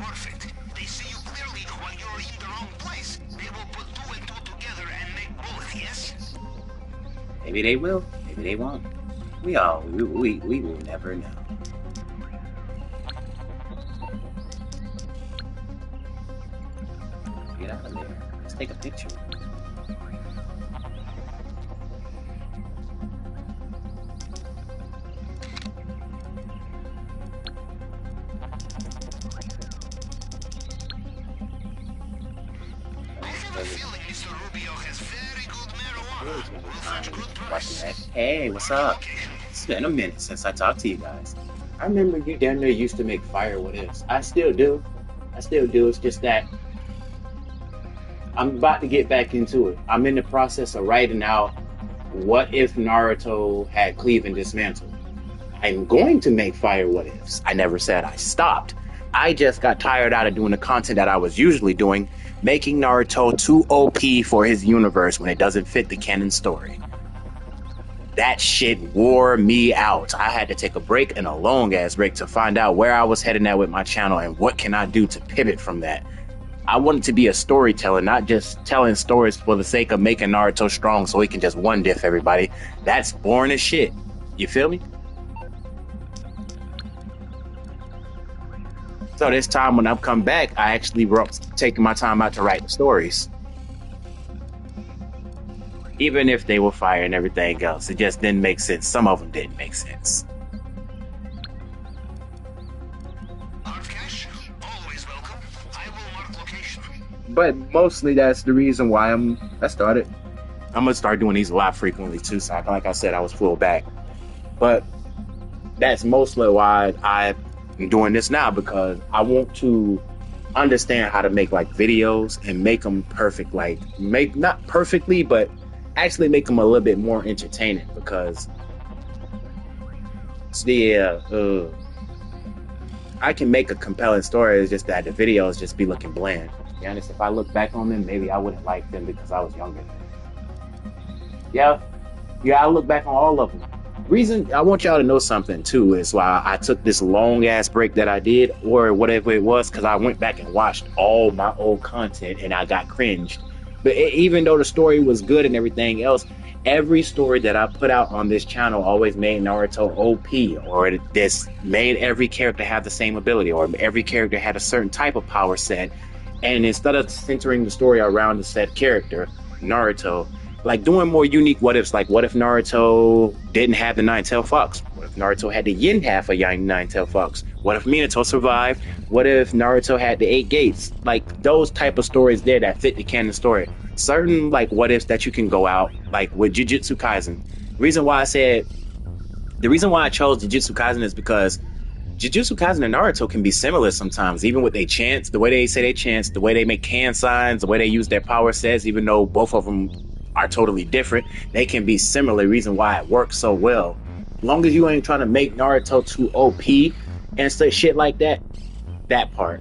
perfect. They see you clearly while you're in the wrong place. They will put two and two together and make both, yes? Maybe they will, maybe they won't. We will never know. Get out of there. Let's take a picture. Hey, what's up? It's been a minute since I talked to you guys. I remember you down there used to make fire what ifs. I still do. It's just that I'm about to get back into it. I'm in the process of writing out what if Naruto had Cleave dismantled. I'm going to make fire what ifs. I never said I stopped. I just got tired out of doing the content that I was usually doing, making Naruto too OP for his universe when it doesn't fit the canon story. That shit wore me out. I had to take a break, and a long ass break, to find out where I was heading at with my channel and what can I do to pivot from that. I wanted to be a storyteller, not just telling stories for the sake of making Naruto strong so he can just one diff everybody. That's boring as shit. You feel me? So this time when I've come back, I actually taking my time out to write the stories. Even if they were fire and everything else, it just didn't make sense. Some of them didn't make sense. Cash, always welcome. I will mark location. But mostly that's the reason why I started. I'm gonna start doing these a lot frequently too. So like I said, I was full back. But that's mostly why I'm doing this now, because I want to understand how to make like videos and make them perfect. Like make not perfectly, but actually make them a little bit more entertaining, because I can make a compelling story. It's just that the videos just be looking bland. To be honest, if I look back on them, maybe I wouldn't like them because I was younger. Yeah, I look back on all of them. Reason I want y'all to know something too is why I took this long ass break that I did, or whatever it was, because I went back and watched all my old content and I got cringed. But even though the story was good and everything else, every story that I put out on this channel always made Naruto OP, or this made every character have the same ability, or every character had a certain type of power set. And instead of centering the story around the set character, Naruto, like doing more unique what ifs, like what if Naruto didn't have the nine-tailed fox? What if Naruto had the yin half of nine-tailed fox? What if Minato survived? What if Naruto had the 8 gates? Like those type of stories there that fit the canon story. Certain like what ifs that you can go out, like with Jujutsu Kaisen. The reason why I chose Jujutsu Kaisen is because Jujutsu Kaisen and Naruto can be similar sometimes, even with their chants, the way they say they chants, the way they make hand signs, the way they use their power sets, even though both of them are totally different, they can be similar. Reason why it works so well. As long as you ain't trying to make Naruto too OP and say shit like that, that part.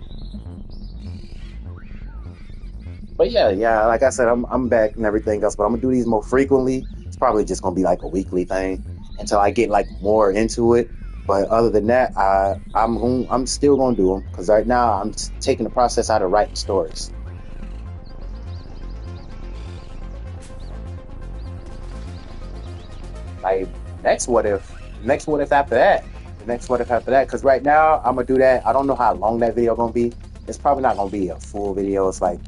But yeah, like I said, I'm back and everything else, but I'm gonna do these more frequently. It's probably just gonna be like a weekly thing until I get like more into it. But other than that, I'm still gonna do them, because right now I'm taking the process out of writing stories. Like next what if after that, because right now I'm gonna do that. I don't know how long that video gonna be. It's probably not gonna be a full video. It's like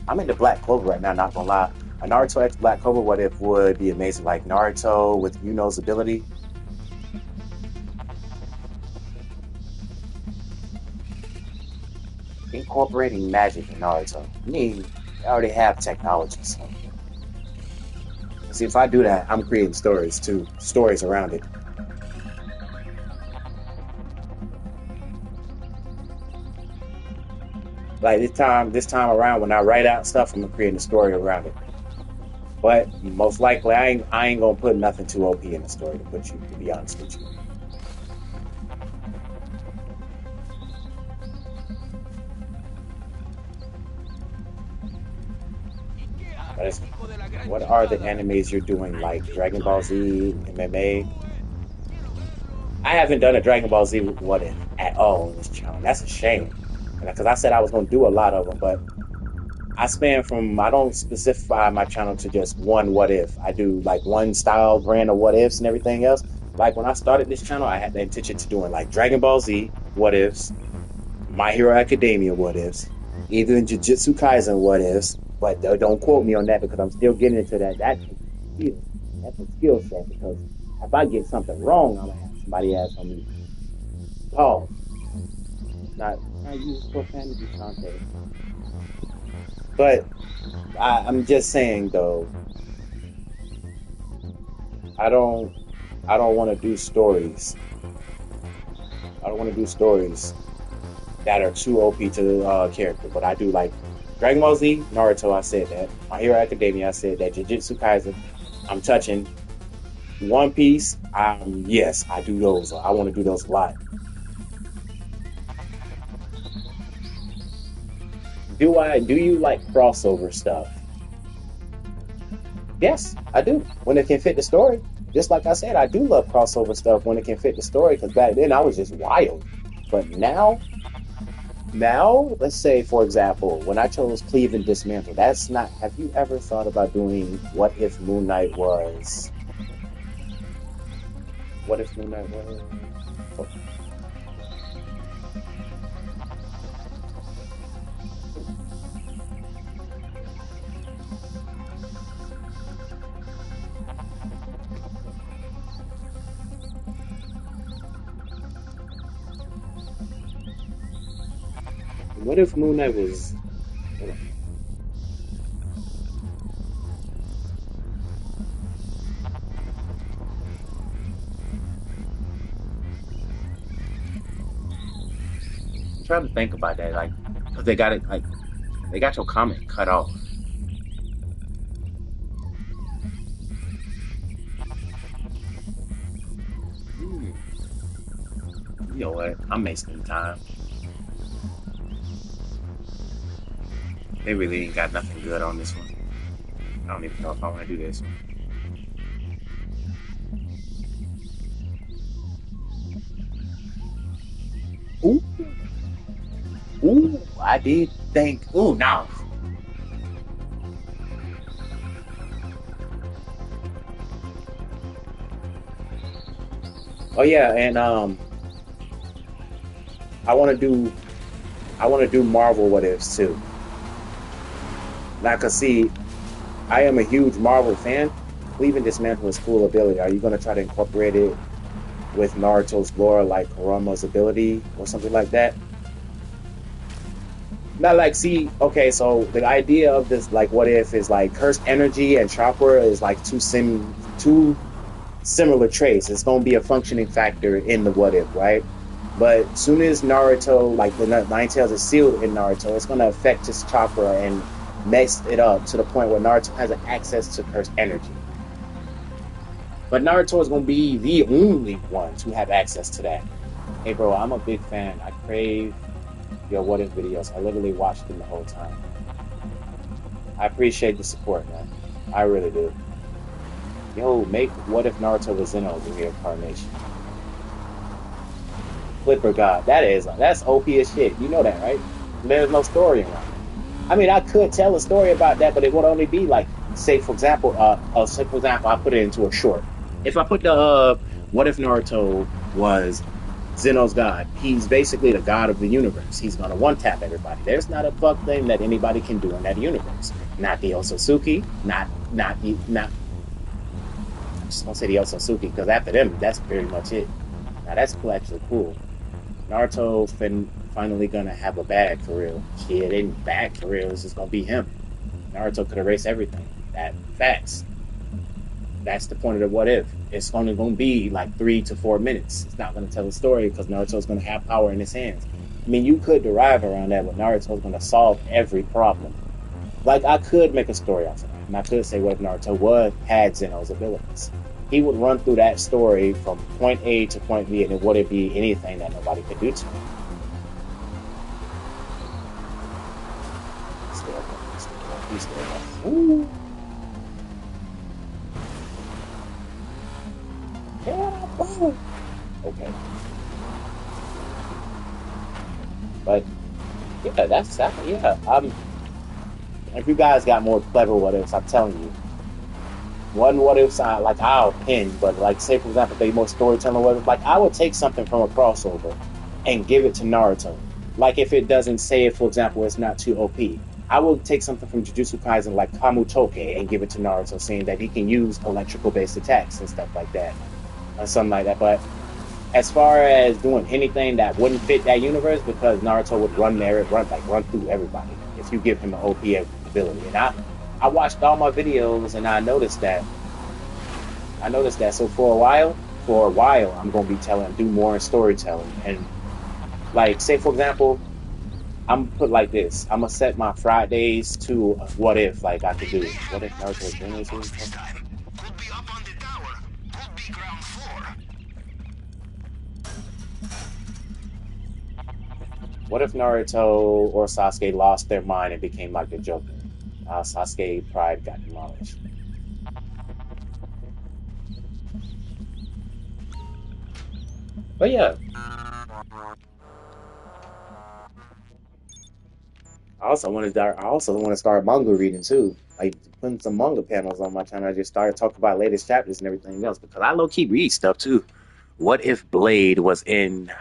I'm into Black Clover right now, not gonna lie. A Naruto X Black Clover what if would be amazing, like Naruto with Yuno's ability. Incorporating magic in Naruto. I mean, I already have technology, so see, if I do that, I'm creating stories too. Stories around it. Like this time around, when I write out stuff, I'm creating a story around it. But most likely, I ain't gonna put nothing too OP in the story to be honest with you. What are the animes you're doing, like Dragon Ball Z, MMA? I haven't done a Dragon Ball Z what if at all on this channel. That's a shame. because I said I was gonna do a lot of them, but I span from I don't specify my channel to just one what if. I do like one style brand of what ifs and everything else. Like when I started this channel, I had the intention to doing like Dragon Ball Z what ifs, My Hero Academia what ifs, even Jujutsu Kaisen what ifs. But don't quote me on that because I'm still getting into that. That's a skill. That's a skill set because if I get something wrong, I'm gonna have somebody ask on me. Pause. Not use profanity, Shantae. But I'm just saying though, I don't I don't want to do stories. I don't want to do stories that are too OP to the character. But I do like Dragon Ball Z, Naruto. I said that. My Hero Academia. I said that. Jujutsu Kaisen. I'm touching. One Piece. Yes, I do those. I want to do those a lot. Do you like crossover stuff? Yes, I do. When it can fit the story. Just like I said, I do love crossover stuff when it can fit the story. Because back then I was just wild. But now, let's say for example, when I chose Cleave and Dismantle, that's not. Have you ever thought about doing what if Moon Knight was? What if Moon Knight was? What if Moon Knight was? I'm trying to think about that, like, because they got it, like, they got your comment cut off. Hmm. You know what? I'm wasting time. They really ain't got nothing good on this one. I don't even know if I want to do this. Ooh, ooh, I did think. Ooh, no. Oh yeah, and I want to do I want to do Marvel what ifs too. Now, cause see, I am a huge Marvel fan. Cleaving Dismantle is cool ability. Are you gonna try to incorporate it with Naruto's lore, like Kurama's ability or something like that? Not like, see, okay, so the idea of this, like, what if is like cursed energy and chakra is like two similar traits. It's gonna be a functioning factor in the what if, right? But soon as Naruto, like the Nine Tails is sealed in Naruto, it's gonna affect his chakra and mess it up to the point where Naruto has access to cursed energy. But Naruto is gonna be the only one to have access to that. Hey, bro, I'm a big fan. I crave your what if videos. I literally watched them the whole time. I appreciate the support, man. I really do. Yo, make what if Naruto was Zeno's reincarnation? Flipper God. That's OP as shit. You know that, right? There's no story around it. I mean, I could tell a story about that, but it would only be like, say for example, I put it into a short. If I put the what if Naruto was Zeno's god? He's basically the god of the universe. He's gonna one tap everybody. There's not a fuck thing that anybody can do in that universe. Not the Otsutsuki, not. I'm just gonna say the Otsutsuki because after them, that's pretty much it. Now that's cool, actually cool. Naruto finally gonna have a bag for real. Shit, ain't bag for real. It's just gonna be him. Naruto could erase everything. That facts. That's the point of the what if. It's only gonna be like 3 to 4 minutes. It's not gonna tell a story because Naruto's gonna have power in his hands. I mean, you could derive around that, but Naruto's gonna solve every problem. Like I could make a story out of that, and I could say what if Naruto had Zeno's abilities. He would run through that story from point A to point B, and it wouldn't be anything that nobody could do to him. Ooh. Yeah, okay. But Yeah, yeah. If you guys got more clever what ifs, I'm telling you, one what ifs like I'll pin, but like say for example, they more storytelling what if, like I would take something from a crossover and give it to Naruto. Like if it doesn't say it, for example, it's not too OP. I will take something from Jujutsu Kaisen like Kamutoke and give it to Naruto, saying that he can use electrical based attacks and stuff like that, or something like that. But as far as doing anything that wouldn't fit that universe, because Naruto would run there, run through everybody if you give him an OP ability. And I watched all my videos and I noticed that. So for a while, I'm gonna be telling, do more in storytelling, and like say for example, I'm gonna put like this. I'm gonna set my Fridays to what if like I could They do may what have if moved Naruto the was doing this? mailbox this time. Could be up on the tower. Could be ground floor. What if Naruto or Sasuke lost their mind and became like the Joker? Sasuke pride got demolished. But yeah, I also want to start manga reading too. Like putting some manga panels on my channel. I just started talking about latest chapters and everything else because I low key read stuff too. What if Blade was in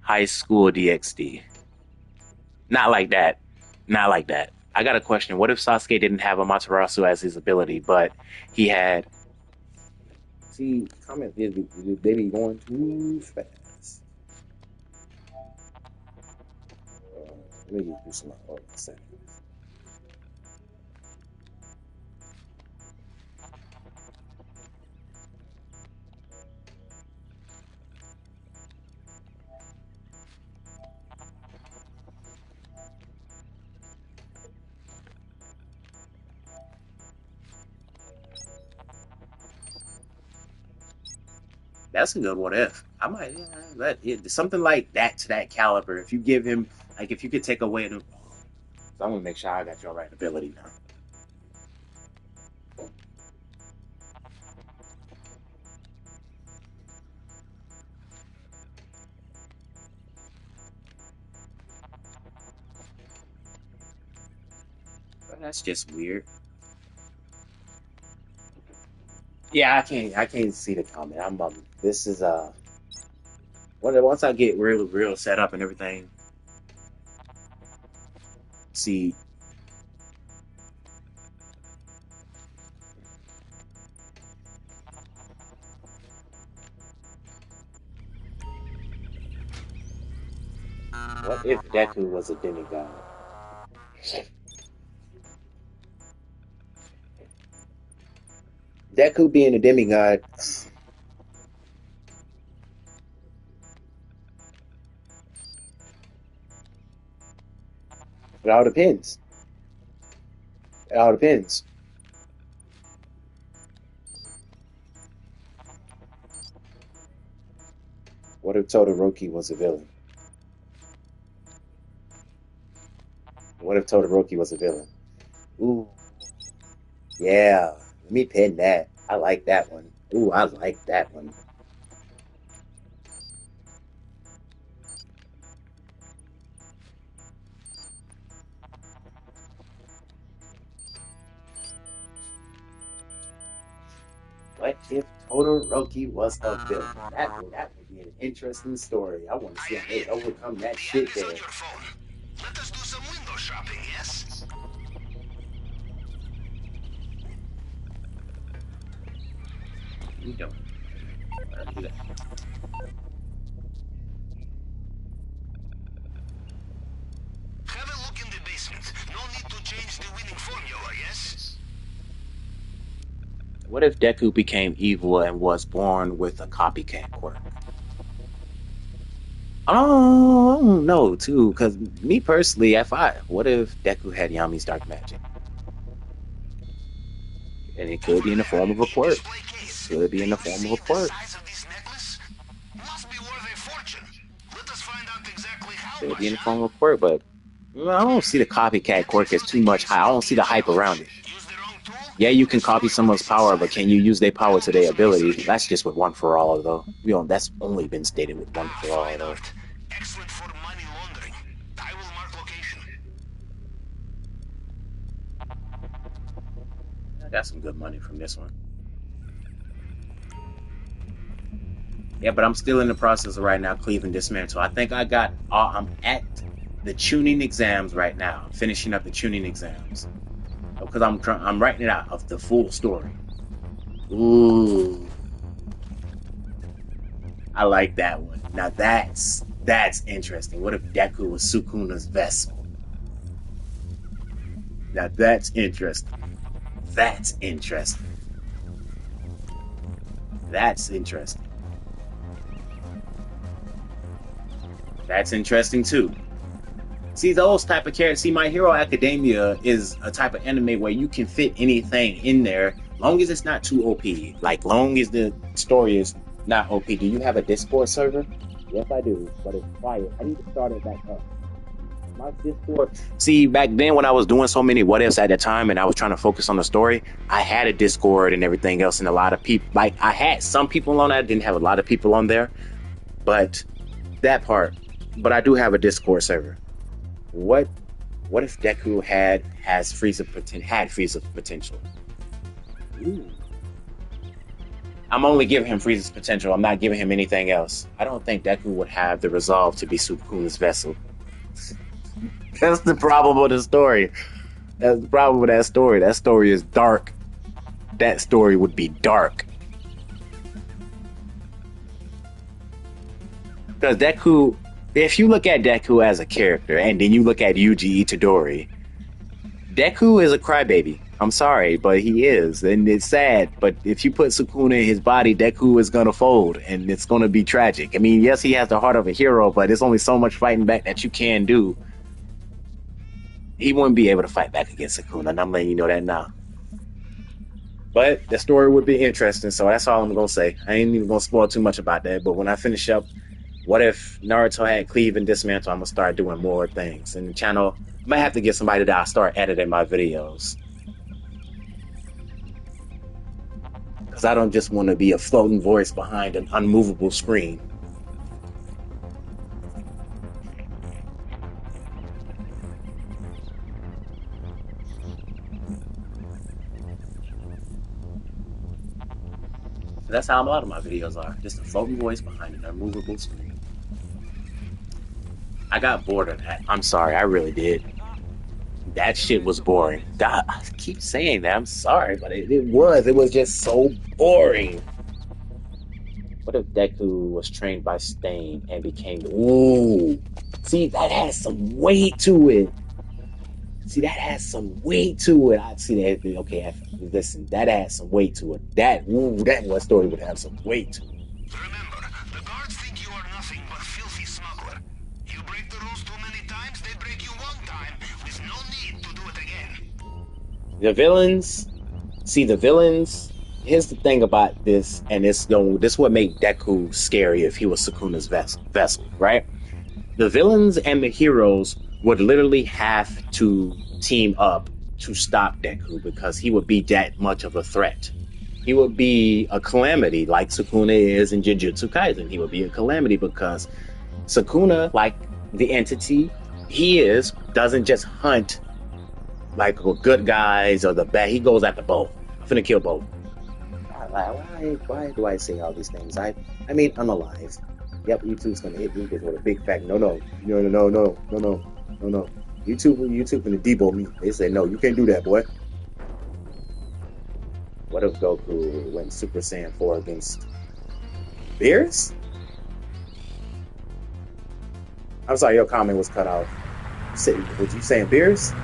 High School DxD? Not like that. Not like that. I got a question. What if Sasuke didn't have Amaterasu as his ability, but he had? See, comment they be going too fast. Let me do some. Oh, second. That's a good what if. I might something like that to that caliber. If you give him like if you could take away the, so I'm gonna make sure I got your right ability now. But that's just weird. Yeah, I can't see the comment. This is once I get real set up and everything. See, what if Deku was a demigod? Deku being a demigod, it all depends. It all depends. What if Todoroki was a villain? What if Todoroki was a villain? Ooh, yeah. Let me pin that. I like that one. Ooh, I like that one. What if Todoroki was a villain? That would be an interesting story. I want to see how I they am in. overcome that The end shit is on there. your phone. Let us do some window shopping, yes? You don't. Do that. Have a look in the basement. No need to change the winning formula, yes? What if Deku became evil and was born with a copycat quirk? Oh, I don't know too, because me personally, if I what if Deku had Yami's dark magic, and it could Over be in the there, form of a in quirk. display case. Could be Do in the you form of see a the quirk. size of this necklace? Must be worth a fortune. Let us find out exactly how Could be much, in the huh? form of a quirk, but I don't see the copycat Getting quirk as through too the much case hype. I will don't be see a the hype around challenge. it. Use the wrong Yeah, tool, you will can copy destroy what someone's is power, but inside. can you use their I power will to do their some ability? research. That's just with one for all, though. That's only been stated with one Ah, for all, fine though. art. Excellent for money laundering. I got some good money from this one. Yeah, but I'm still in the process of right now cleaving dismantle. I think I got. I'm at the tuning exams right now. I'm finishing up the tuning exams because I'm writing it out of the full story. Ooh, I like that one. Now that's interesting. What if Deku was Sukuna's vessel? Now that's interesting. That's interesting. That's interesting. That's interesting too. See those type of characters. See, My Hero Academia is a type of anime where you can fit anything in there, long as it's not too OP. Like, long as the story is not OP. Do you have a Discord server? Yes, I do, but it's quiet. I need to start it back up. My Discord. See, back then when I was doing so many what ifs at the time, and I was trying to focus on the story, I had a Discord and everything else, and a lot of people. Like, I had some people on. I didn't have a lot of people on there, but that part. But I do have a Discord server. What if Deku had Frieza potential? Ooh. I'm only giving him Frieza's potential. I'm not giving him anything else. I don't think Deku would have the resolve to be Sukuna's vessel. That's the problem with the story. That's the problem with that story. That story is dark. That story would be dark. Because Deku, if you look at Deku as a character, and then you look at Yuji Itadori, Deku is a crybaby. I'm sorry, but he is, and it's sad. But if you put Sukuna in his body, Deku is gonna fold, and it's gonna be tragic. I mean, yes, he has the heart of a hero, but there's only so much fighting back that you can do. He wouldn't be able to fight back against Sukuna, and I'm letting you know that now. But the story would be interesting, so that's all I'm gonna say. I ain't even gonna spoil too much about that. But when I finish up, what if Naruto had Cleave and Dismantle? I'm gonna start doing more things. And the channel, I might have to get somebody that I'll start editing my videos. Because I don't just want to be a floating voice behind an unmovable screen. That's how a lot of my videos are. Just a floating voice behind an unmovable screen. I got bored of that. I'm sorry, I really did. That shit was boring. God, I keep saying that. I'm sorry, but it was. It was just so boring. What if Deku was trained by Stain and became... Ooh. See, that has some weight to it. See, that has some weight to it. I see that. Okay, listen, that adds some weight to it. That one story would have some weight to it. Remember, the guards think you are nothing but filthy smuggler. You break the rules too many times, they break you one time, with no need to do it again. The villains. Here's the thing about this, and this would make Deku scary if he was Sukuna's vessel, right? The villains and the heroes would literally have to team up to stop Deku because he would be that much of a threat. He would be a calamity like Sukuna is in Jujutsu Kaisen. He would be a calamity because Sukuna, like the entity he is, doesn't just hunt like good guys or the bad. He goes after both. I'm finna kill both. Why do I say all these things? I mean, I'm alive. Yep, YouTube's gonna hit me with a big fact. No. YouTube gonna debo me. They say no, you can't do that, boy. What if Goku went Super Saiyan 4 against Beerus? I'm sorry, your comment was cut off. Was you saying Beerus?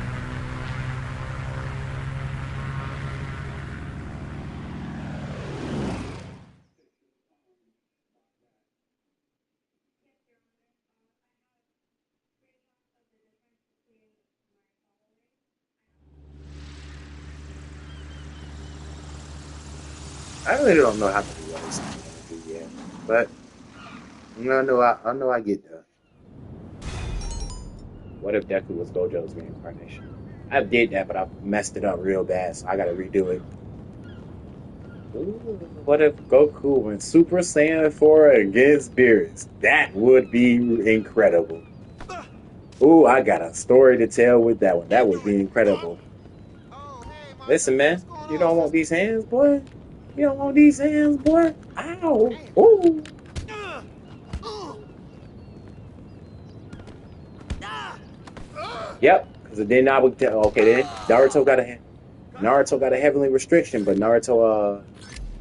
I really don't know how many ways I'm gonna do yet, but I know I get there. What if Deku was Gojo's reincarnation? I did that, but I messed it up real bad, so I gotta redo it. Ooh, what if Goku went Super Saiyan 4 against Beerus? That would be incredible. Ooh, I got a story to tell with that one. That would be incredible. Oh, hey, Listen, man, you don't want these hands, boy. You don't want these hands, boy. Ow. Ooh. Yep. Because then I would tell. Okay, then Naruto got a heavenly restriction, but Naruto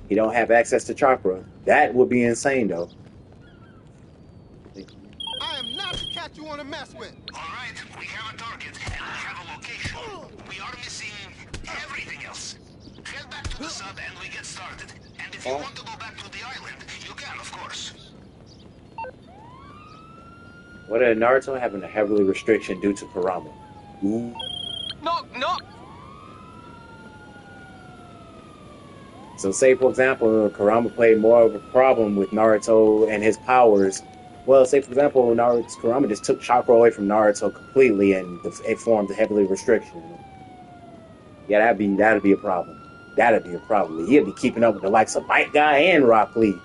he don't have access to chakra. That would be insane, though. I am not the cat you want to mess with. All right, we have a target and we have a location. We are missing everything else. Head back to the sub and we get started. And if you want to go back to the island, you can, of course. What did Naruto having a heavily restriction due to Kurama? Ooh. Knock, knock. So say, for example, Kurama played more of a problem with Naruto and his powers. Well, say, for example, Kurama just took chakra away from Naruto completely and it formed a heavily restriction. Yeah, that'd be a problem. That'd be a problem. He'd be keeping up with the likes of Might Guy and Rock Lee.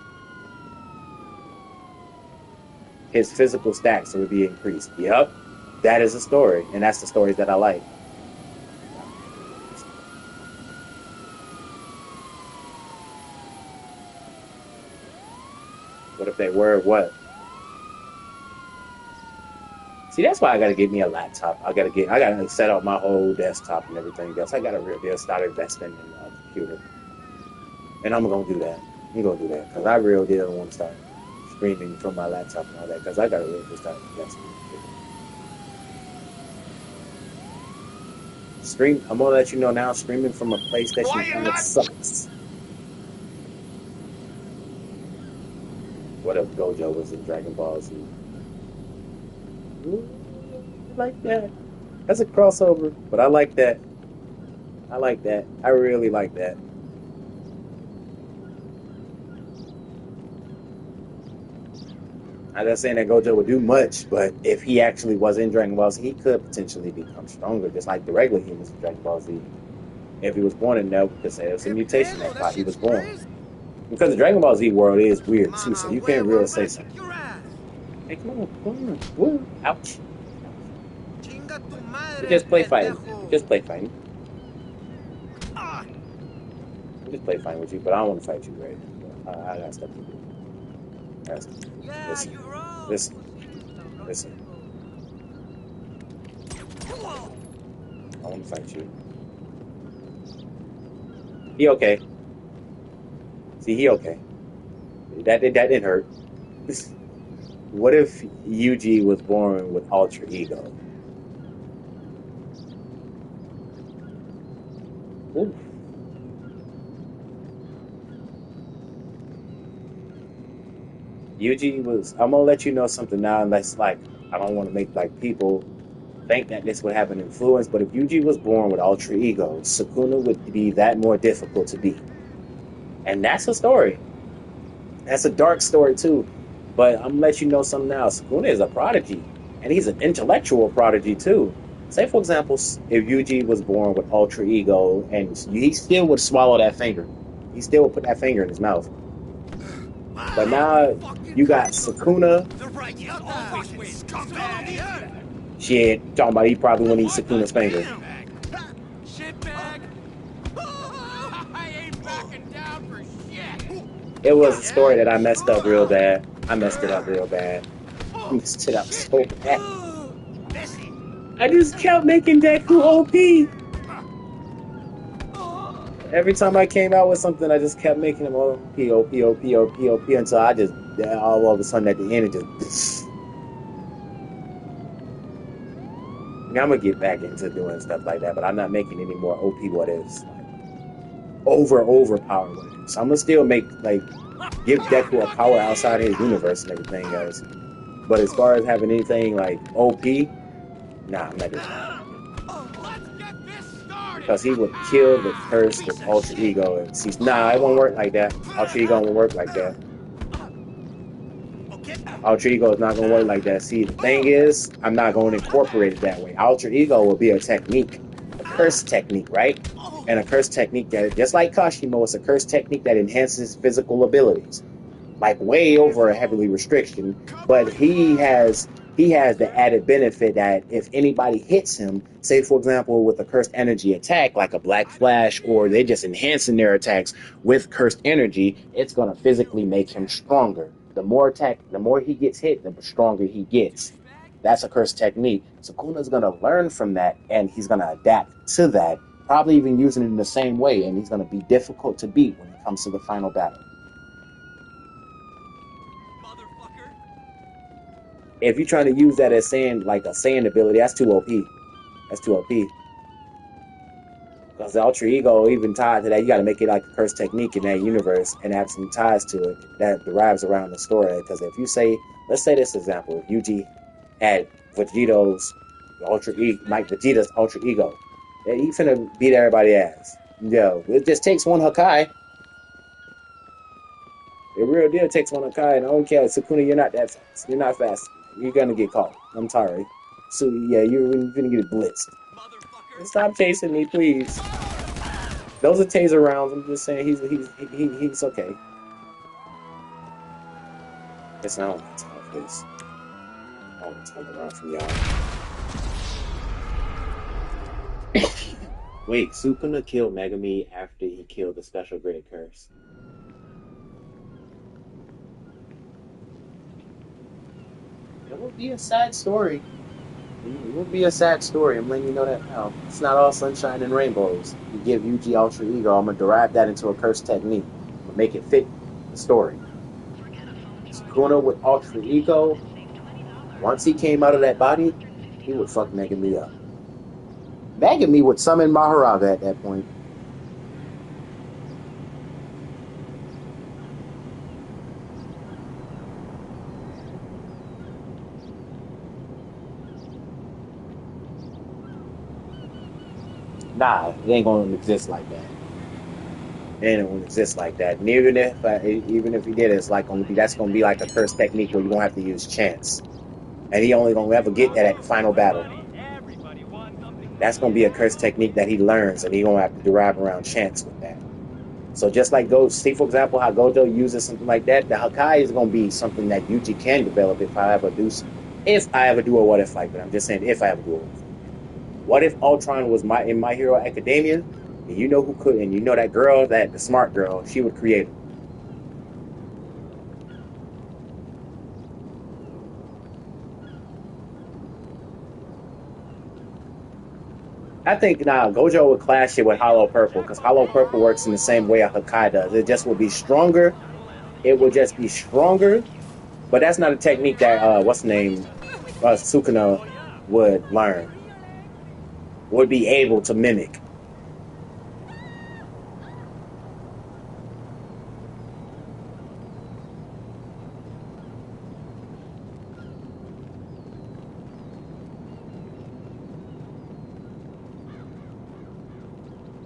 His physical stats would be increased. Yep, that is a story, and that's the stories that I like. What if they were what? See, that's why I gotta get me a laptop. I gotta set up my whole desktop and everything else. I gotta really start investing in a computer, and I'm gonna do that. I'm gonna do that because I really did want to start streaming from my laptop and all that because I gotta really start investing. Stream. I'm gonna let you know now. Streaming from a PlayStation kind of sucks. What if Gojo was in Dragon Ball Z? Ooh, I like that. That's a crossover, but I like that. I like that. I really like that. I'm not saying that Gojo would do much, but if he actually was in Dragon Ball Z, he could potentially become stronger, just like the regular humans in Dragon Ball Z. If he was born in there, because there's a mutation that's why he was born. Because the Dragon Ball Z world is weird too, so you can't really say something. Hey, come on. Woo. Ouch. We just play fighting. Just play fighting. We just play fighting with you, but I don't want to fight you right now. I got stuff to do. Listen. I want to fight you. He okay. See, he okay. That didn't hurt. What if Yuji was born with alter ego? Ooh. Yuji was. I'm gonna let you know something now, unless like I don't want to make like people think that this would have an influence. But if Yuji was born with alter ego, Sukuna would be that more difficult to beat, and that's a story. That's a dark story too. But I'm gonna let you know something now. Sukuna is a prodigy, and he's an intellectual prodigy too. Say, for example, if Yuji was born with alter ego, and he still would swallow that finger, he still would put that finger in his mouth. But now you got Sukuna. Shit, talking about he probably wouldn't eat Sukuna's finger. It was a story that I messed up real bad. I messed it up real bad. I messed it up so bad. I just kept making Deku OP. Every time I came out with something, I just kept making him OP until I just, all of a sudden at the end, it just... I'm going to get back into doing stuff like that, but I'm not making any more OP what ifs. Overpowered what ifs. So I'm going to still make, like, give Deku a power outside of his universe and everything else. But as far as having anything, like, OP, nah, I'm not doing that. Because he would kill the curse with alter ego. And see, nah, it won't work like that. Alter ego won't work like that. Alter ego is not going to work like that. See, the thing is, I'm not going to incorporate it that way. Alter ego will be a technique. A curse technique, right? And a curse technique that, just like Kashimo, it's a curse technique that enhances physical abilities. Like way over a heavily restriction. But he has he has the added benefit that if anybody hits him, say for example with a cursed energy attack like a Black Flash, or they just enhancing their attacks with cursed energy, it's going to physically make him stronger. The more he gets hit, the stronger he gets. That's a cursed technique. Sukuna's going to learn from that, and he's going to adapt to that, probably even using it in the same way, and he's going to be difficult to beat when it comes to the final battle. If you're trying to use that as saying like a Saiyan ability, that's too OP. That's too OP. Because the Ultra Ego, even tied to that, you got to make it like a cursed technique in that universe and have some ties to it that derives around the story. Because if you say, let's say this example, if Yuji had Vegito's Mike Vegeta's Ultra Ego, he finna beat everybody ass. Yo, it just takes one Hakai. It real deal takes one Hakai, and I don't care, Sukuna, you're not that fast. You're not fast. You're gonna get caught. I'm sorry. So yeah, you're gonna get blitzed. Stop chasing me, please. Those are taser rounds. I'm just saying he's okay. It's not on top, please. I don't want to turn around from y'all. Wait, Sukuna killed Megami after he killed the special grade curse. It would be a sad story. It would be a sad story. I'm letting you know that now. It's not all sunshine and rainbows. You give Yuji Ultra Ego, I'm gonna derive that into a cursed technique. I'm gonna make it fit the story. Sukuna with Ultra Ego, once he came out of that body, he would fuck Megami up. Megami would summon Maharaga at that point. Nah, it ain't gonna exist like that. It ain't gonna exist like that. And even if he did, it's like that's gonna be like a cursed technique where you gonna have to use chance, and he only gonna ever get that at the final battle. That's gonna be a cursed technique that he learns, and he gonna have to derive around chance with that. So just like see for example how Gojo uses something like that, the Hakai is gonna be something that Yuji can develop if I ever do a what if fight. But I'm just saying if I ever do it. What if Ultron was in My Hero Academia, and you know who could, and you know that girl, the smart girl, she would create him. I think Gojo would clash it with Hollow Purple, because Hollow Purple works in the same way a Hakai does. It just would be stronger. It would just be stronger, but that's not a technique that Sukuna would learn. Would be able to mimic.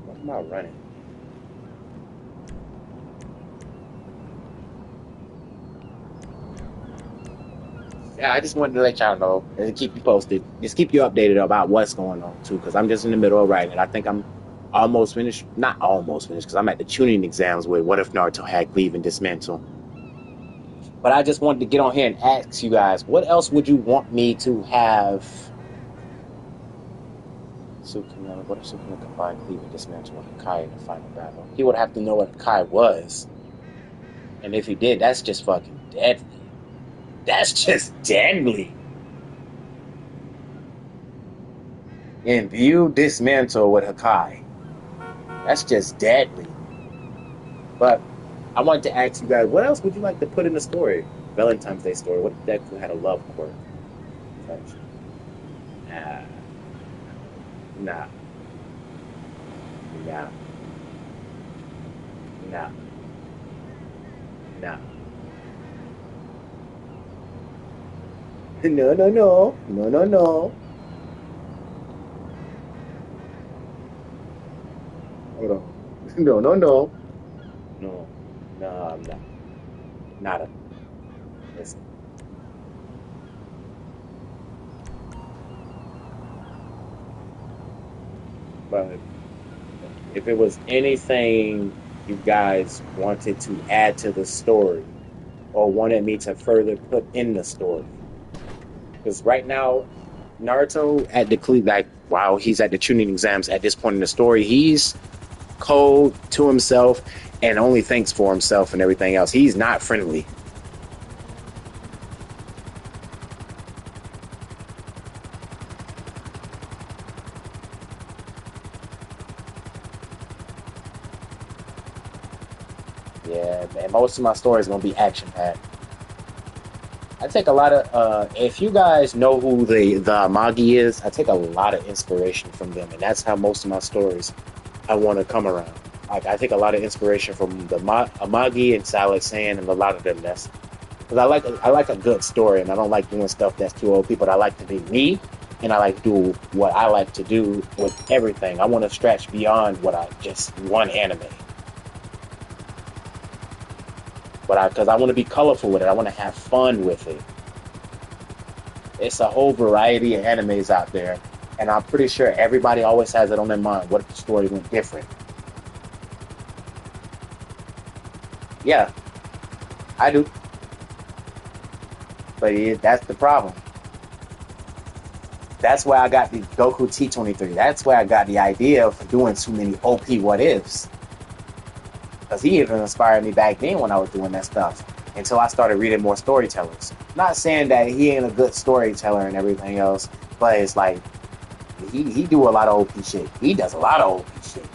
What am I running? Yeah, I just wanted to let y'all know and keep you posted. Just keep you updated about what's going on too, because I'm just in the middle of writing. I think I'm almost finished. Not almost finished, because I'm at the tuning exams with What If Naruto Had Cleave and Dismantle. But I just wanted to get on here and ask you guys, what else would you want me to have? What if Sukuna combined Cleave and Dismantle with Hakai in the final battle? He would have to know what Hakai was. And if he did, that's just fucking deadly. That's just deadly. Imbue Dismantle with Hakai. That's just deadly. But I wanted to ask you guys, what else would you like to put in the story? Valentine's Day story. What if Deku had a love quirk? Nah. No. Hold on. No. I'm not. Nada. Listen. But if it was anything you guys wanted to add to the story or wanted me to further put in the story, Because right now, Naruto at the like while he's at the tuning exams at this point in the story, he's cold to himself and only thinks for himself and everything else. He's not friendly. Yeah, man. Most of my stories gonna be action packed. I take a lot of if you guys know who the Amagi is, I take a lot of inspiration from them, and that's how most of my stories I want to come around. Like I take a lot of inspiration from the Amagi and Salad Sand and a lot of them. That's because I like a good story, and I don't like doing stuff that's too old people. I like to be me, and I like to do what I like to do with everything. I want to stretch beyond what I just one anime, but because I want to be colorful with it, I want to have fun with it. It's a whole variety of animes out there, and I'm pretty sure everybody always has it on their mind. What if the story went different? Yeah, I do, but that's the problem. That's why I got the Goku T23. That's where I got the idea for doing too many OP what ifs. Because he even inspired me back then when I was doing that stuff. Until I started reading more storytellers. Not saying that he ain't a good storyteller and everything else, but it's like he do a lot of OP shit. He does a lot of OP shit.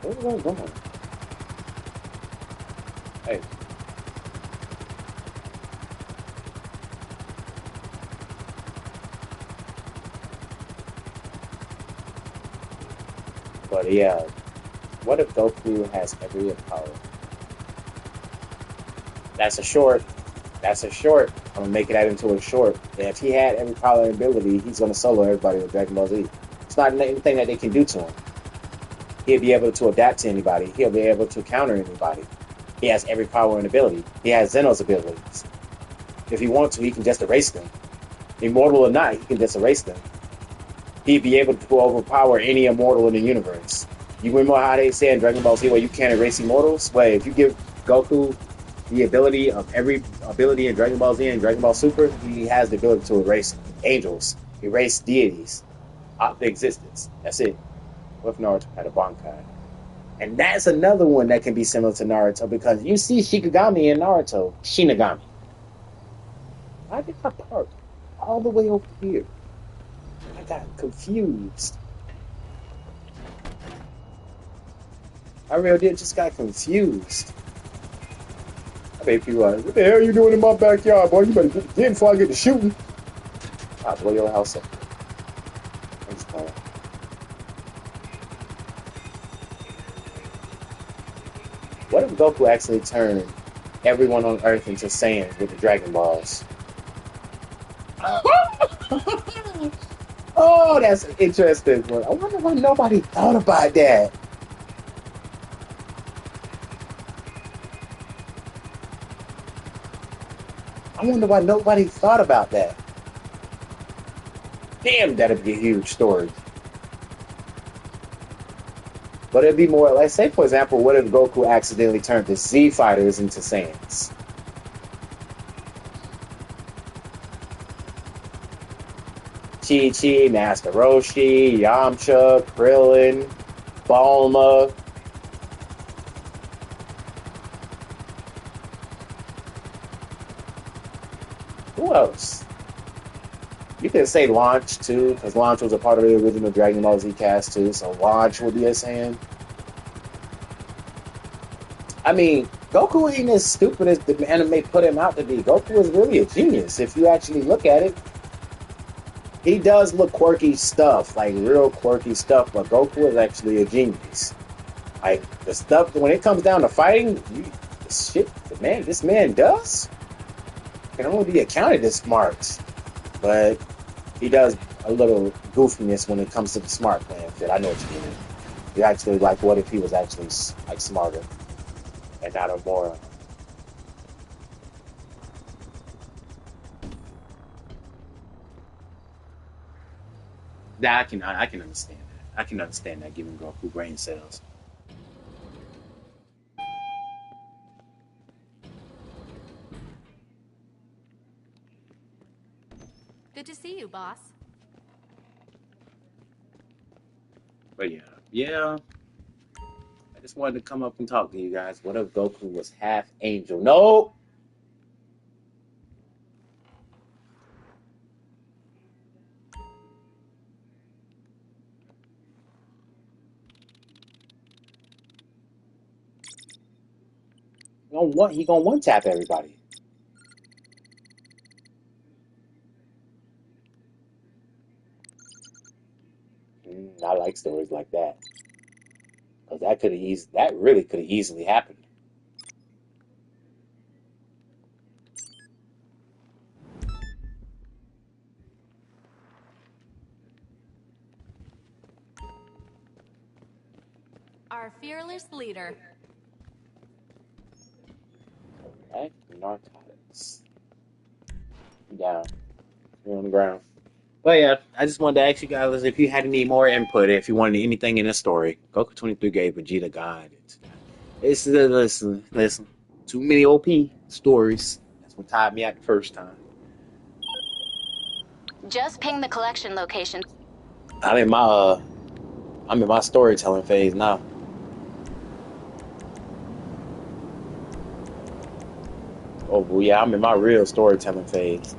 Where's it going? Hey. But yeah, what if Goku has every power? That's a short. That's a short. I'm gonna make that into a short. And if he had every power and ability, he's gonna solo everybody with Dragon Ball Z. It's not anything that they can do to him. He'll be able to adapt to anybody. He'll be able to counter anybody. He has every power and ability. He has Zeno's abilities. If he wants to, he can just erase them. Immortal or not, he can just erase them. He'd be able to overpower any immortal in the universe. You remember how they say in Dragon Ball Z, well, you can't erase immortals? Well, if you give Goku the ability of every ability in Dragon Ball Z and Dragon Ball Super, he has the ability to erase angels, erase deities out of existence. That's it. What if Naruto had a Bankai? And that's another one that can be similar to Naruto because you see Shikigami in Naruto, Shinigami. Why did I park all the way over here? I got confused. I really did just got confused. I bet people are like, what the hell are you doing in my backyard, boy? You better get in before I get to shooting. I'll blow your house up. I'm just playing. What if Goku actually turned everyone on Earth into Saiyans with the Dragon Balls? Oh, that's an interesting one. I wonder why nobody thought about that. I wonder why nobody thought about that. Damn, that'd be a huge story. But it'd be more, like, say, for example, what if Goku accidentally turned the Z Fighters into Saiyans? Chi-Chi, Master Roshi, Yamcha, Krillin, Bulma. Who else? You could say Launch too, because Launch was a part of the original Dragon Ball Z cast too, so Launch would be a Saiyan. I mean, Goku ain't as stupid as the anime put him out to be. Goku is really a genius if you actually look at it. He does look quirky stuff, like real quirky stuff, but Goku is actually a genius. Like the stuff when it comes down to fighting, shit, this man does can only be accounted as smart. But he does a little goofiness when it comes to the smart plan fit. I know what you mean. You actually like, what if he was actually like smarter and not a moron? That I can understand that. I can understand that giving Goku brain cells. Good to see you, boss. But yeah. I just wanted to come up and talk to you guys. What if Goku was half angel? No. He gonna one tap everybody. I like stories like that because that really could have easily happened. Our fearless leader. Right? Narcotics. Down. You're on the ground. But yeah, I just wanted to ask you guys if you had any more input, if you wanted anything in the story. Goku 23 gave Vegeta God. Listen. Too many OP stories. That's what tied me out the first time. Just ping the collection location. I'm in my storytelling phase now. Oh well, yeah, I'm in my real storytelling phase.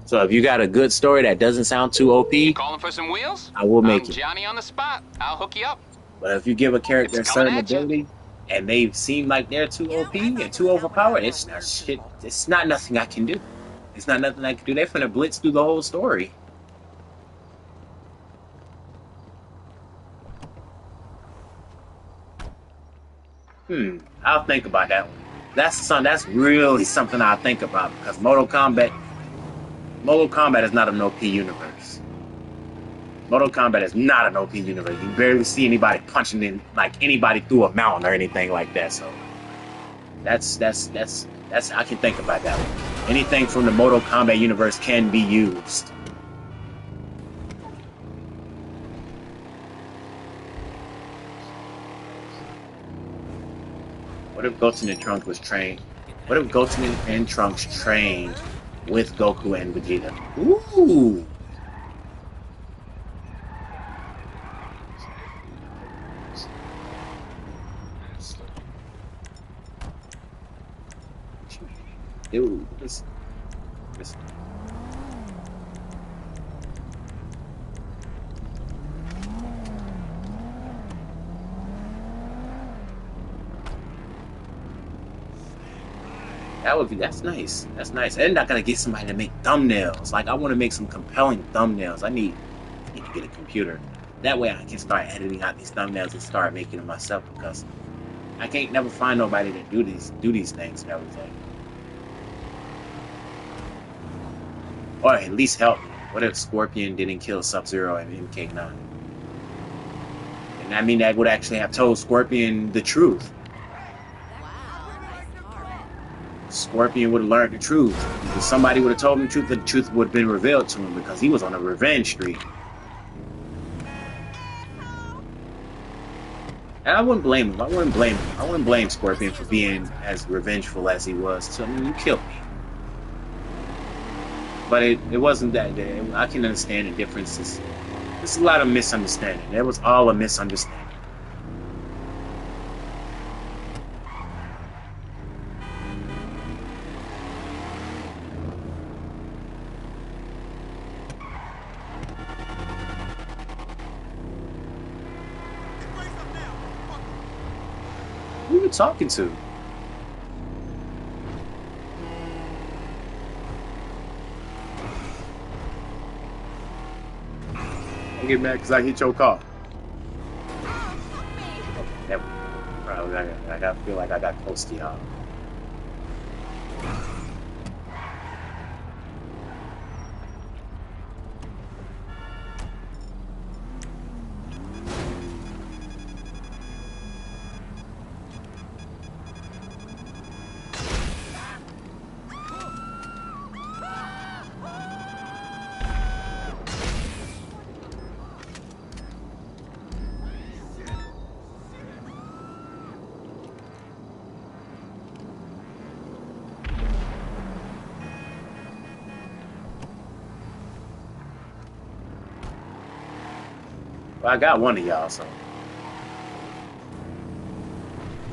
So if you got a good story that doesn't sound too OP, Calling for some wheels? I will make I'm it. Johnny on the spot. I'll hook you up. But if you give a character a It's coming certain at ya. ability and they seem like they're too OP and too overpowered, it's not shit. It's not nothing I can do. It's not nothing I can do. They're finna blitz through the whole story. I'll think about that one. That's really something I'll think about because Mortal Kombat is not an OP universe. Mortal Kombat is not an OP universe. You barely see anybody punching in like anybody through a mountain or anything like that. So that's I can think about that one. Anything from the Mortal Kombat universe can be used. What if Goten and Trunks was trained? What if Goten and Trunks trained with Goku and Vegeta? Ooh. Dude, this. That's nice. That's nice. And I gotta get somebody to make thumbnails. Like I want to make some compelling thumbnails. I need to get a computer. That way I can start editing out these thumbnails and start making them myself because I can't never find nobody to do these things and everything. Or at least help me. What if Scorpion didn't kill Sub-Zero and MK9? And I mean that would actually have told Scorpion the truth. Scorpion would have learned the truth. If somebody would have told him the truth would have been revealed to him because he was on a revenge streak. And I wouldn't blame him. I wouldn't blame Scorpion for being as revengeful as he was. So, I mean, you killed me. But it wasn't that. I can understand the differences. There's a lot of misunderstanding. It was all a misunderstanding. Who are you talking to? I get mad because I hit your car. That probably I feel like I got close to y'all. Well, I got one of y'all, so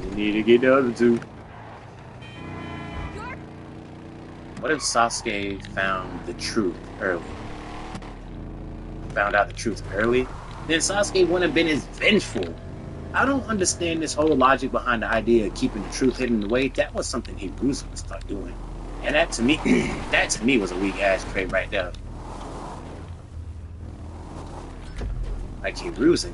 you need to get the other two. What if Sasuke found the truth early? Found out the truth early? Then Sasuke wouldn't have been as vengeful. I don't understand this whole logic behind the idea of keeping the truth hidden away. That was something Hiruzen would start doing. And that to me, was a weak ass trait right there. Like Hiruzen.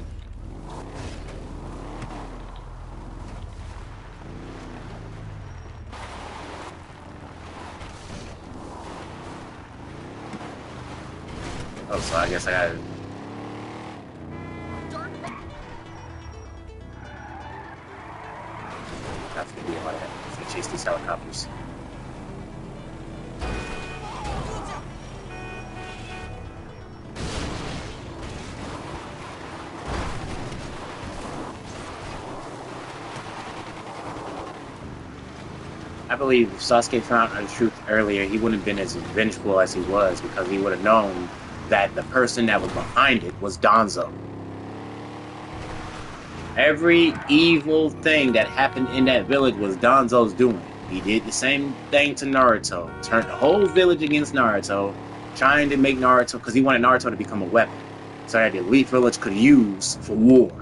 Oh, so I guess I gotta. I have to do all that. To chase these helicopters. I believe if Sasuke found out the truth earlier, he wouldn't have been as vengeful as he was because he would have known that the person that was behind it was Danzo. Every evil thing that happened in that village was Danzo's doing. He did the same thing to Naruto. Turned the whole village against Naruto, trying to make Naruto, because he wanted Naruto to become a weapon. So that the elite village could use for war.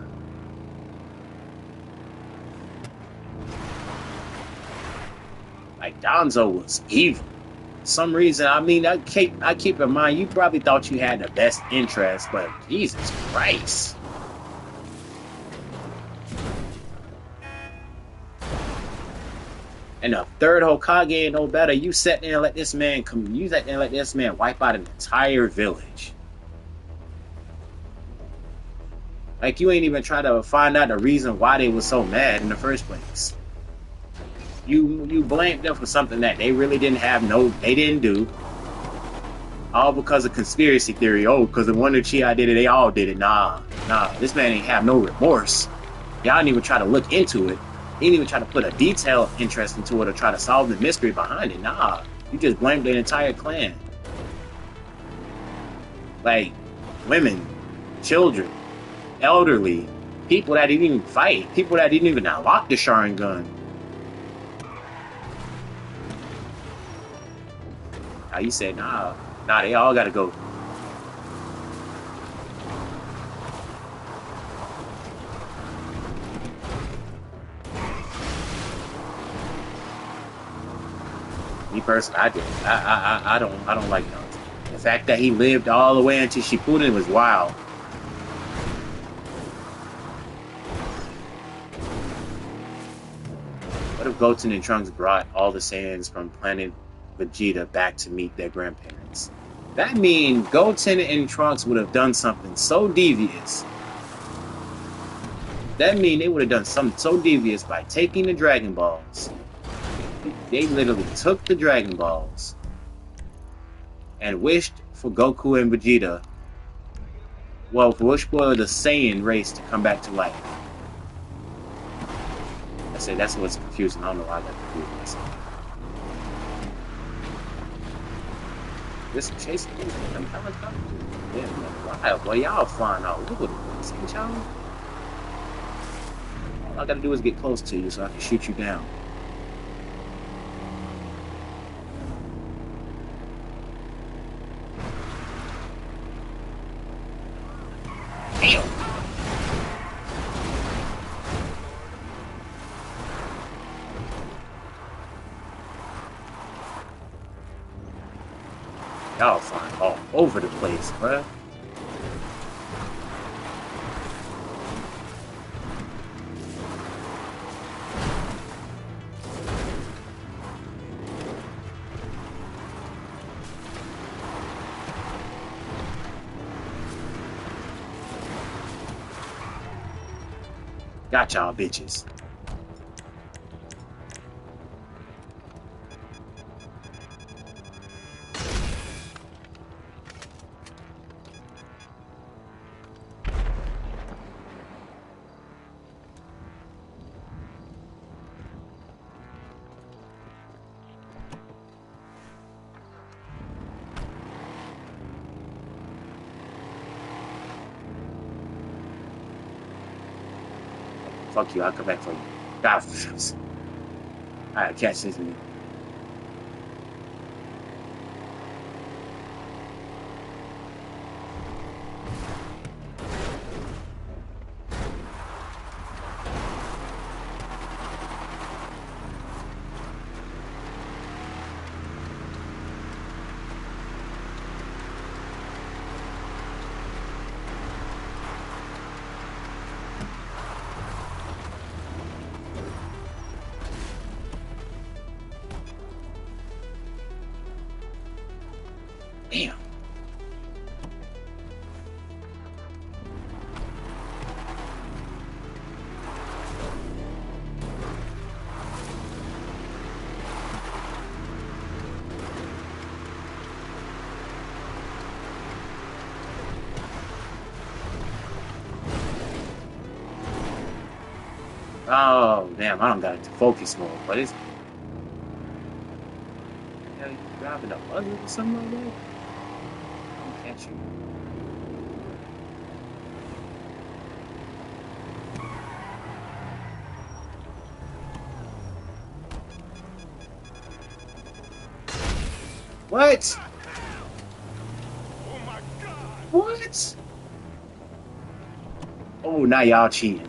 Like, Danzo was evil. For some reason, I mean, I keep in mind, you probably thought you had the best interest, but Jesus Christ. And the third Hokage ain't no better. You sat there and let this man come. You sat there and let this man wipe out an entire village. Like, you ain't even try to find out the reason why they were so mad in the first place. You blamed them for something that they really didn't have. They didn't do. All because of conspiracy theory. Oh, because the one Uchiha did it, they all did it. Nah. This man ain't have no remorse. Y'all didn't even try to look into it. He didn't even try to put a detailed interest into it or try to solve the mystery behind it. Nah. You just blamed the entire clan. Like, women, children, elderly, people that didn't even fight, people that didn't even unlock the Sharingan. Now you said, nah, they all gotta go. Me personally, I did. I don't like Naruto. The fact that he lived all the way until Shippuden was wild. What if Goten and Trunks brought all the Saiyans from planet Vegeta back to meet their grandparents? That means Goten and Trunks would have done something so devious. That means they would have done something so devious by taking the Dragon Balls. They literally took the Dragon Balls and wished for Goku and Vegeta. Well, wished for the Saiyan race to come back to life. I say that's what's confusing. I don't know why I got confused myself. This chasing them helicopter. Yeah, why? Well, y'all flying all over the place, ain't y'all? All I gotta do is get close to you so I can shoot you down. Damn! Y'all flying all over the place, bruh. Got y'all bitches. Fuck you, I'll come back for you. God, alright, catch this man. Damn. Oh, damn, I don't got into focus mode, but it's... Yeah, you driving a buzzer or something like that? I'll catch you. What? What? Oh, now y'all cheating.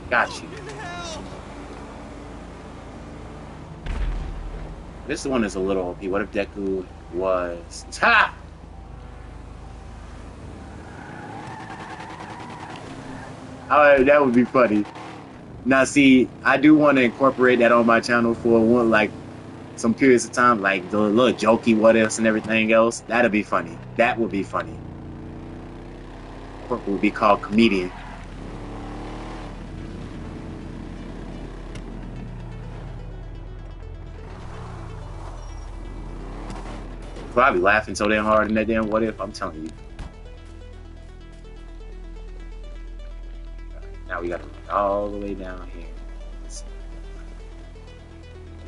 Got you. This one is a little OP. What if Deku was... Ha! Oh, that would be funny. Now, see, I do want to incorporate that on my channel for one, like, some periods of time, like the little jokey what ifs and everything else. That'd be funny. That would be funny. What would be called comedian. Probably laughing so damn hard in that damn what if, I'm telling you. Now we gotta run all the way down here.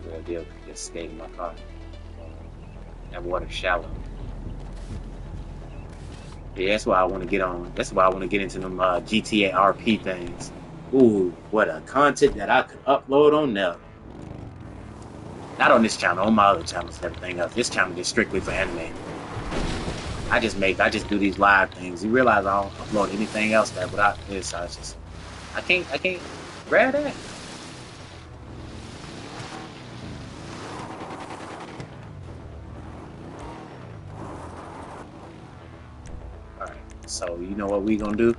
Real deal, just stay in my car. That water's shallow. Yeah, that's why I want to get on. That's why I want to get into them GTA RP things. Ooh, what a content that I could upload on there. Not on this channel, on my other channels and everything else. This channel is strictly for anime. I just do these live things. You realize I don't upload anything else that without this. I can't grab that. Alright, so you know what we gonna do?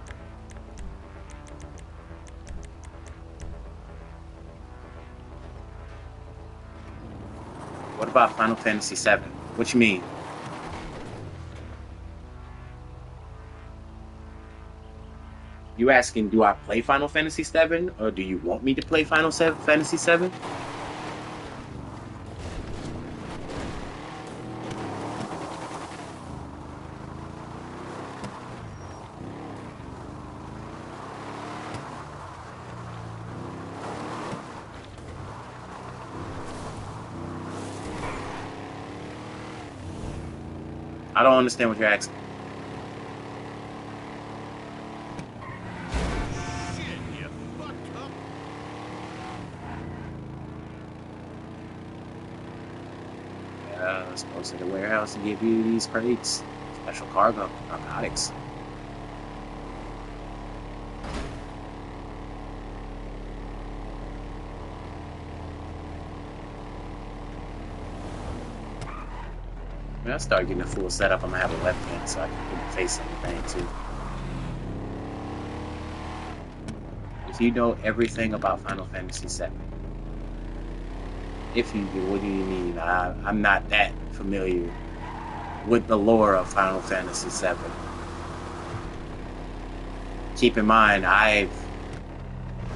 What about Final Fantasy VII? What you mean? You asking, do I play Final Fantasy VII, or do you want me to play Final Fantasy VII? I don't understand what you're asking. Let's go to the warehouse and give you these crates. Special cargo, narcotics. When I start getting a full setup, I'm gonna have a webcam so I can put my face on the thing too. If you know everything about Final Fantasy VII, if you do, what do you mean? I'm not that familiar with the lore of Final Fantasy VII. keep in mind, I've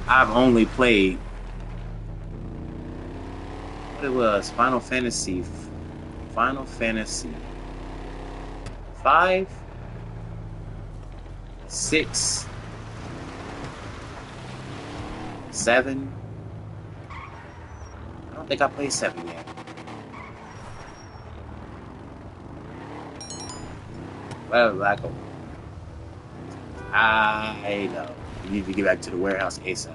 only played what it was, Final Fantasy 5, 6, 7. I don't think I played 7 yet. Well, I know. You need to get back to the warehouse ASAP.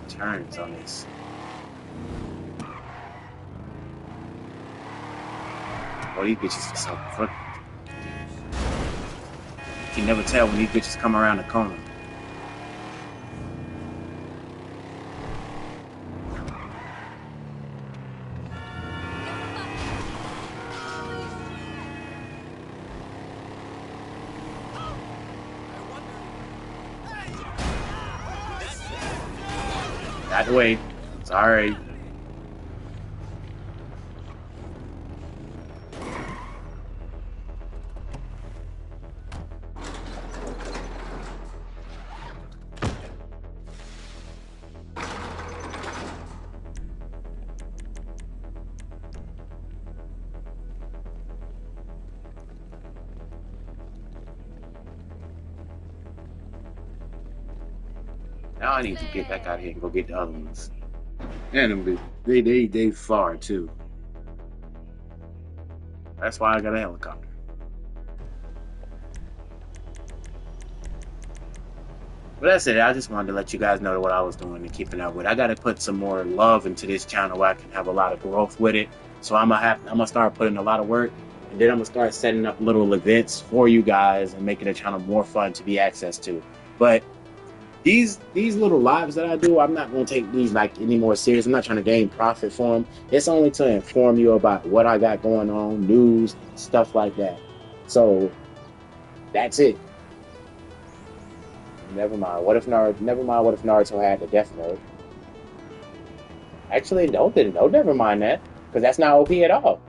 Turns on this. Oh, these bitches are so fucking. You can never tell when these bitches come around the corner. Out the way. Sorry. Now I need to get back out here and go get the other ones. And they far too. That's why I got a helicopter. But that's it. I just wanted to let you guys know what I was doing and keeping up with. I got to put some more love into this channel where I can have a lot of growth with it. So I'm gonna start putting a lot of work, and then I'm gonna start setting up little events for you guys and making the channel more fun to be access to. But these little lives that I do, I'm not going to take these like any more serious. I'm not trying to gain profit for them. It's only to inform you about what I got going on, news, stuff like that. So that's it. Never mind. What if Naruto had the Death Note? Actually, no, never mind that, because that's not OP at all.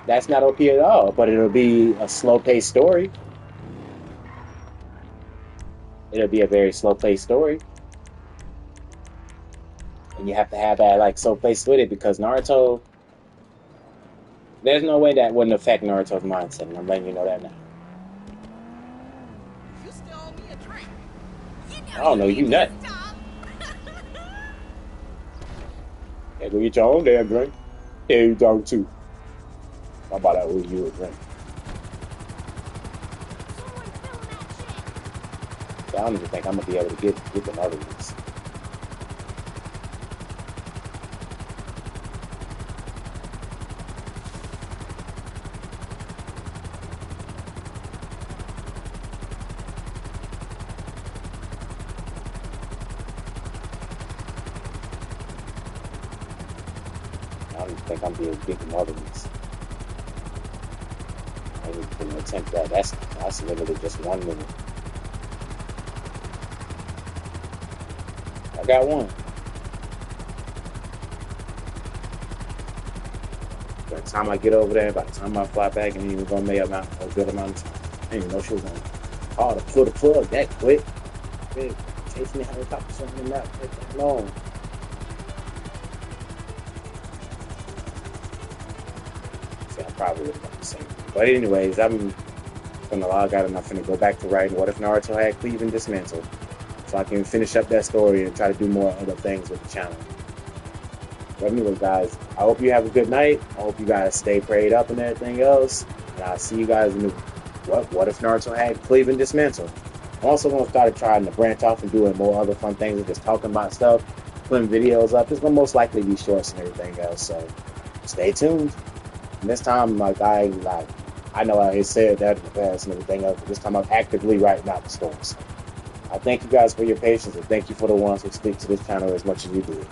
That's not OP at all. But it'll be a slow-paced story. It'll be a very slow-paced story. And you have to have that, like, slow-paced with it, because Naruto... There's no way that wouldn't affect Naruto's mindset, and I'm letting you know that now. You still owe me a drink. I don't know, you nut. Yeah, go get your own damn drink. Yeah, you talking too. How about I owe you a drink? I don't even think I'm gonna be able to get them other ones. I don't even think I'm gonna be able to get them other ones. I ain't even gonna attempt that. That's literally just 1 minute. I got one. By the time I get over there, by the time I fly back, and even gonna make a good amount of time. I didn't even know she was gonna call to pull the plug that quick. Man, chasing the helicopter something not take that long. See, I probably would have done the same. But anyways, I'm gonna log out and I'm gonna go back to writing What If Naruto Had Cleveland Dismantled, so I can finish up that story and try to do more other things with the channel. But anyway, guys, I hope you have a good night. I hope you guys stay prayed up and everything else. And I'll see you guys in the What If Naruto Had Cleveland Dismantled. I'm also going to start trying to branch off and doing more other fun things and just talking about stuff, putting videos up. It's going to most likely be shorts and everything else. So stay tuned. And this time, I I know I had said that in the past and everything else, but this time I'm actively writing out the stories. I thank you guys for your patience, and thank you for the ones who stick to this channel as much as you do.